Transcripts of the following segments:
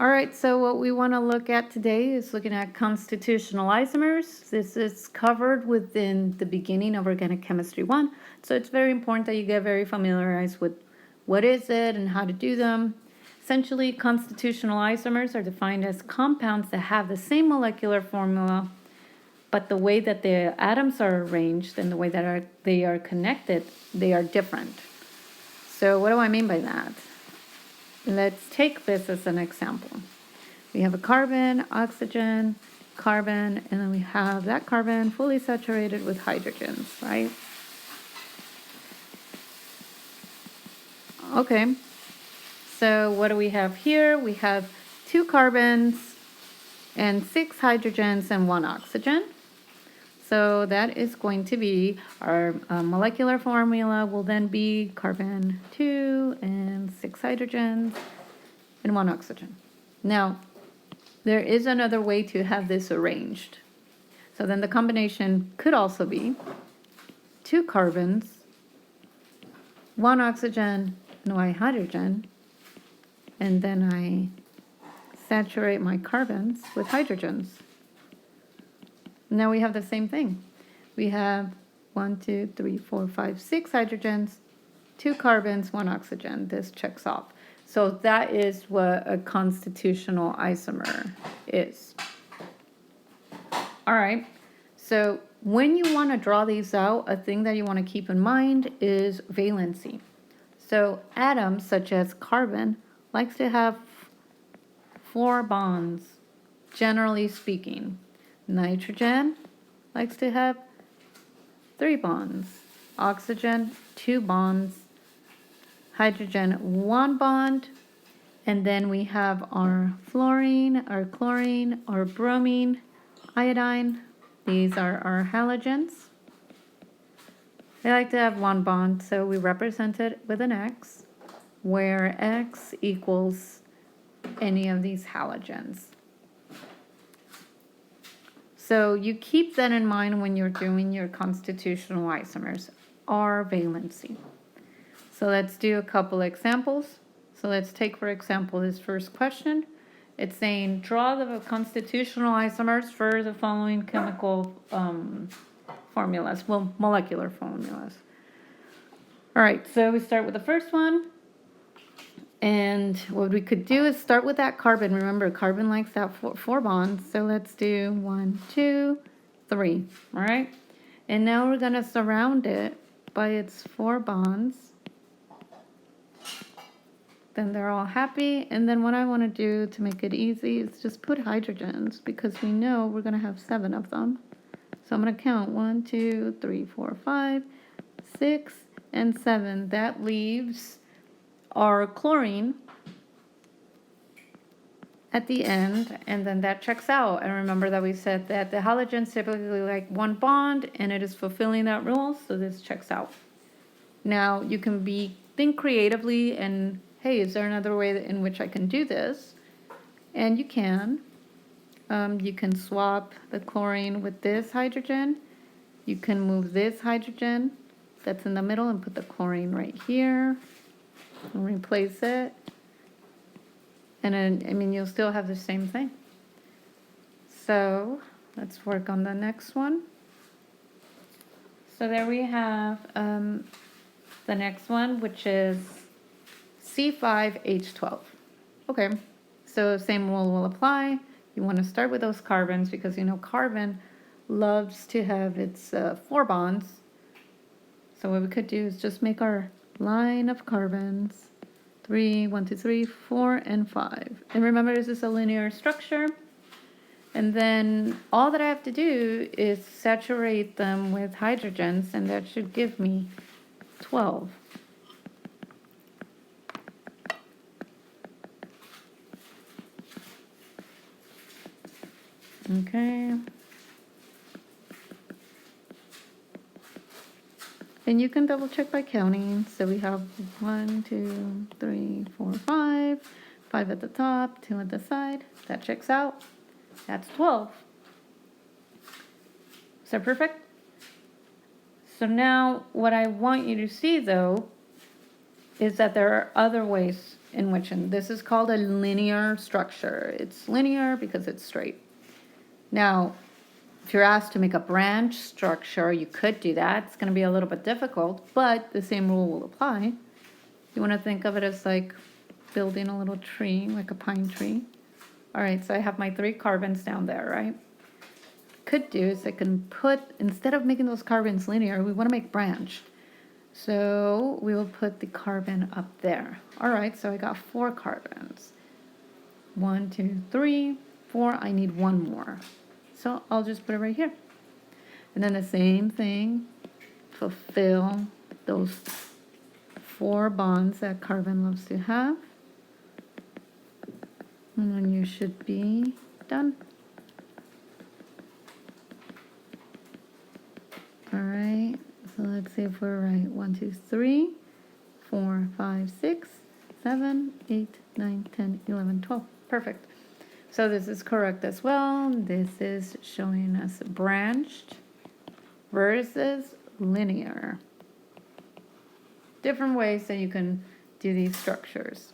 All right, so what we want to look at today is looking at constitutional isomers. This is covered within the beginning of Organic Chemistry 1, so it's very important that you get very familiarized with what is it and how to do them. Essentially, constitutional isomers are defined as compounds that have the same molecular formula, but the way that the atoms are arranged and the way that they are connected, they are different. So what do I mean by that? Let's take this as an example. We have a carbon, oxygen, carbon, and then we have that carbon fully saturated with hydrogens, right? Okay, so what do we have here? We have 2 carbons and 6 hydrogens and 1 oxygen. So that is going to be our molecular formula will then be carbon 2 and 6 hydrogens and 1 oxygen. Now, there is another way to have this arranged. So then the combination could also be 2 carbons, 1 oxygen, and 1 hydrogen, and then I saturate my carbons with hydrogens. Now we have the same thing. We have 1, 2, 3, 4, 5, 6 hydrogens, 2 carbons, 1 oxygen. This checks off. So that is what a constitutional isomer is. All right. So when you want to draw these out, a thing that you want to keep in mind is valency. So atoms such as carbon likes to have 4 bonds, generally speaking. Nitrogen likes to have 3 bonds. Oxygen, 2 bonds. Hydrogen, 1 bond. And then we have our fluorine, our chlorine, our bromine, iodine. These are our halogens. They like to have 1 bond, so we represent it with an X, where X equals any of these halogens. So you keep that in mind when you're doing your constitutional isomers, R valency. So let's do a couple examples. So let's take, for example, this first question. It's saying, draw the constitutional isomers for the following chemical formulas, well, molecular formulas. All right, so we start with the first one. And what we could do is start with that carbon. Remember, carbon likes that 4 bonds. So let's do 1, 2, 3. All right. And now we're going to surround it by its 4 bonds. Then they're all happy. And then what I want to do to make it easy is just put hydrogens, because we know we're going to have 7 of them. So I'm going to count 1, 2, 3, 4, 5, 6, and 7. That leaves our chlorine at the end, and then that checks out. And remember that we said that the halogens typically like 1 bond, and it is fulfilling that rule, so this checks out. Now you can think creatively and, hey, is there another way in which I can do this? And you can. You can swap the chlorine with this hydrogen. You can move this hydrogen that's in the middle and put the chlorine right here and replace it. And then, I mean, you'll still have the same thing. So let's work on the next one. So there we have the next one, which is C5H12. Okay, so same rule will apply. You want to start with those carbons because you know carbon loves to have its 4 bonds. So what we could do is just make our line of carbons. 3, 1, 2, 3, 4, and 5. And remember, this is a linear structure. And then all that I have to do is saturate them with hydrogens, and that should give me 12. Okay. And you can double check by counting. So we have 1, 2, 3, 4, 5. 5 at the top, 2 at the side. That checks out. That's 12. Is that perfect? So now what I want you to see, though, is that there are other ways in which, and this is called a linear structure. It's linear because it's straight. Now, if you're asked to make a branch structure, you could do that. It's going to be a little bit difficult, but the same rule will apply. You want to think of it as like building a little tree, like a pine tree. All right, so I have my 3 carbons down there, right? Could do is I can put, instead of making those carbons linear, we want to make branch. So we will put the carbon up there. All right, so I got 4 carbons. 1, 2, 3, 4. I need 1 more. So I'll just put it right here. And then the same thing, fulfill those 4 bonds that carbon loves to have. And then you should be done. All right, so let's see if we're right. 1, 2, 3, 4, 5, 6, 7, 8, 9, 10, 11, 12. Perfect. So this is correct as well. This is showing us branched versus linear. Different ways that you can do these structures.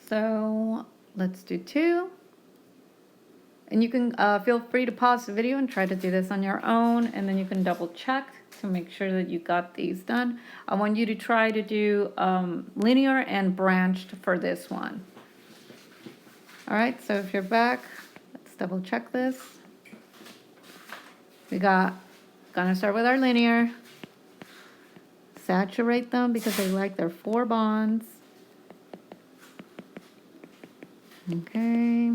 So let's do 2. And you can feel free to pause the video and try to do this on your own, and then you can double check to make sure that you got these done. I want you to try to do linear and branched for this one. All right, so if you're back, let's double check this. Gonna start with our linear. Saturate them because they like their 4 bonds. Okay.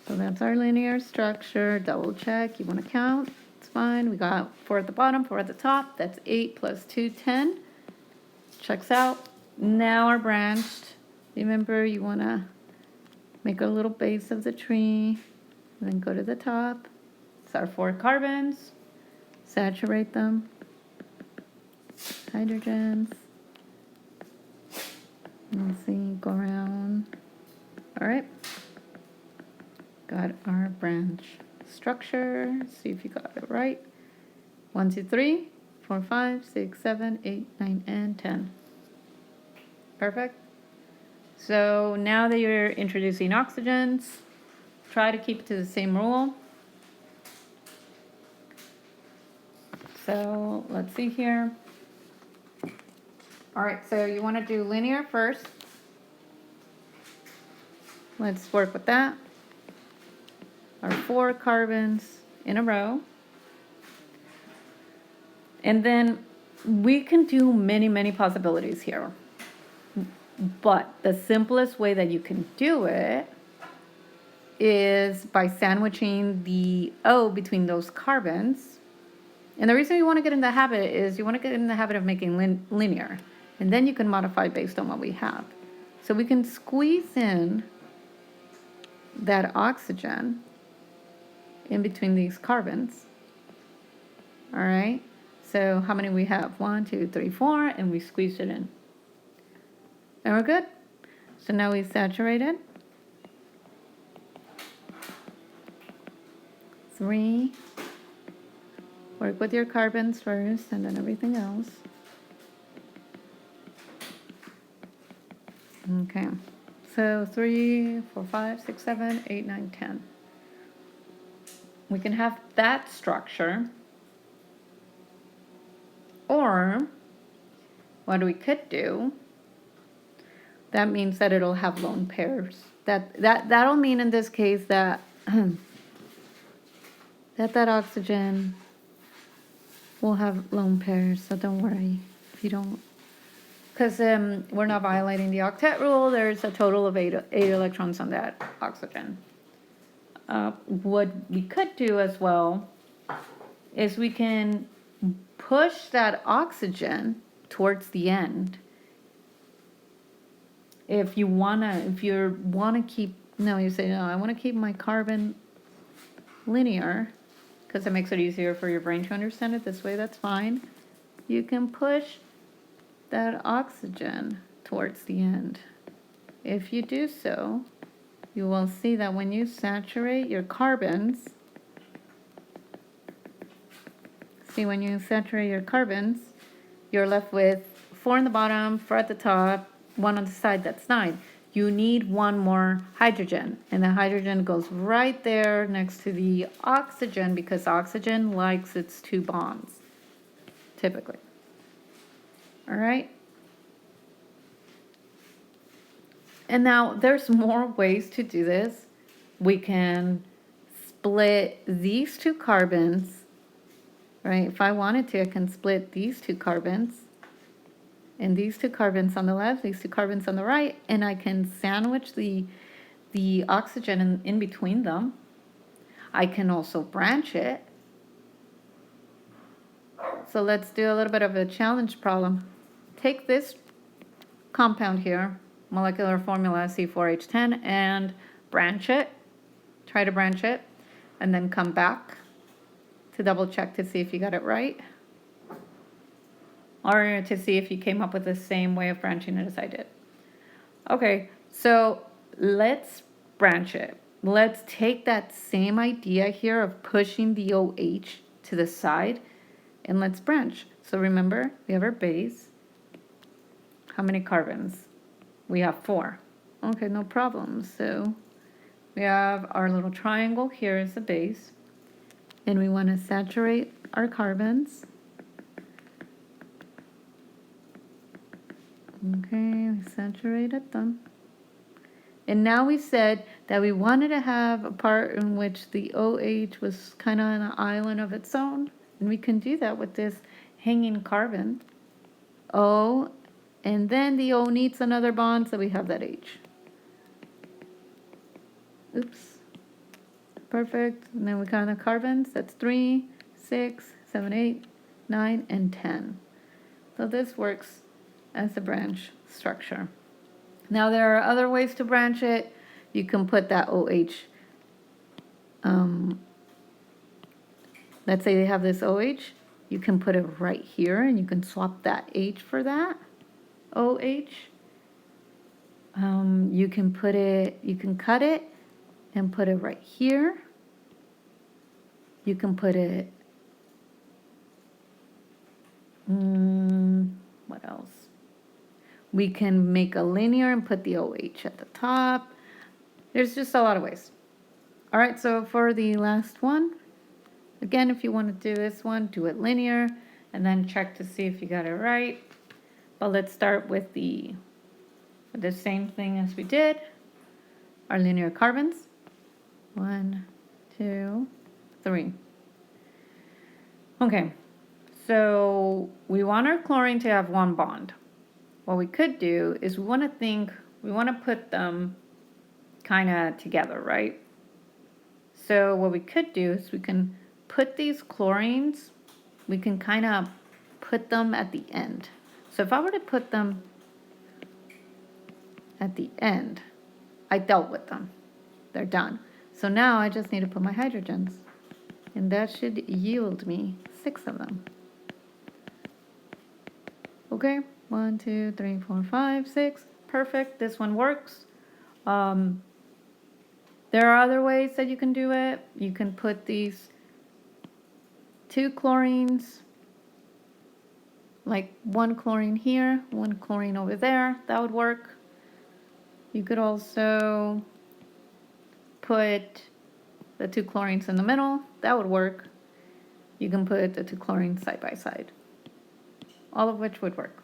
So that's our linear structure. Double check. You want to count. It's fine. We got 4 at the bottom, 4 at the top. That's 8 plus 2, 10. Checks out. Now our branched. Remember, you want to make a little base of the tree. And then go to the top. It's our 4 carbons. Saturate them. Hydrogens. Let's see. Go around. All right. Got our branch structure. See if you got it right. 1, 2, 3, 4, 5, 6, 7, 8, 9, and 10. Perfect. So now that you're introducing oxygens, try to keep it to the same rule. So let's see here. All right, so you want to do linear first. Let's work with that. Our 4 carbons in a row. And then we can do many, many possibilities here. But the simplest way that you can do it is by sandwiching the O between those carbons. And the reason you want to get in the habit is you want to get in the habit of making linear. And then you can modify based on what we have. So we can squeeze in that oxygen in between these carbons. All right. So how many we have? 1, 2, 3, 4, and we squeezed it in. And we're good. So now we saturate it. 3. Work with your carbons first and then everything else. Okay. So 3, 4, 5, 6, 7, 8, 9, 10. We can have that structure. Or what we could do, that means that it'll have lone pairs. That'll mean in this case that that oxygen will have lone pairs, so don't worry if you don't, because we're not violating the octet rule. There's a total of 8 electrons on that oxygen. What we could do as well is we can push that oxygen towards the end. If you wanna keep, no, you say, no, I wanna keep my carbon linear, because it makes it easier for your brain to understand it this way, that's fine. You can push that oxygen towards the end. If you do so, you will see that when you saturate your carbons, you're left with 4 on the bottom, 4 at the top, 1 on the side, that's 9. You need one more hydrogen, and the hydrogen goes right there next to the oxygen because oxygen likes its 2 bonds, typically. All right? And now there's more ways to do this. We can split these 2 carbons, right? If I wanted to, I can split these 2 carbons and these 2 carbons on the left, these 2 carbons on the right, and I can sandwich the oxygen in between them. I can also branch it. So let's do a little bit of a challenge problem. Take this compound here, molecular formula C4H10, and branch it. Try to branch it, and then come back to double check to see if you got it right, or to see if you came up with the same way of branching it as I did. Okay, so let's branch it. Let's take that same idea here of pushing the OH to the side, and let's branch. So remember, we have our base. How many carbons? We have 4. Okay, no problem. So we have our little triangle here as the base, and we want to saturate our carbons. Okay, we saturated them. And now we said that we wanted to have a part in which the OH was kind of on an island of its own. And we can do that with this hanging carbon. O, and then the O needs another bond, so we have that H. Oops. Perfect. And then we count the carbons. That's 3, 6, 7, 8, 9, and 10. So this works as a branch structure. Now there are other ways to branch it. You can put that OH, let's say they have this OH, you can put it right here and you can swap that H for that OH. You can put it, you can cut it and put it right here. You can put it, what else? We can make a linear and put the OH at the top. There's just a lot of ways. All right, so for the last one, again, if you want to do this one, do it linear and then check to see if you got it right. But let's start with the same thing as we did. Our linear carbons. 1, 2, 3. Okay, so we want our chlorine to have 1 bond. What we could do is we want to put them kind of together, right? So what we could do is we can put these chlorines, we can kind of put them at the end. So if I were to put them at the end, I dealt with them. They're done. So now I just need to put my hydrogens, and that should yield me 6 of them. Okay, 1, 2, 3, 4, 5, 6. Perfect. This one works. There are other ways that you can do it. You can put these 2 chlorines, like 1 chlorine here, 1 chlorine over there. That would work. You could also put the 2 chlorines in the middle. That would work. You can put the 2 chlorines side by side. All of which would work.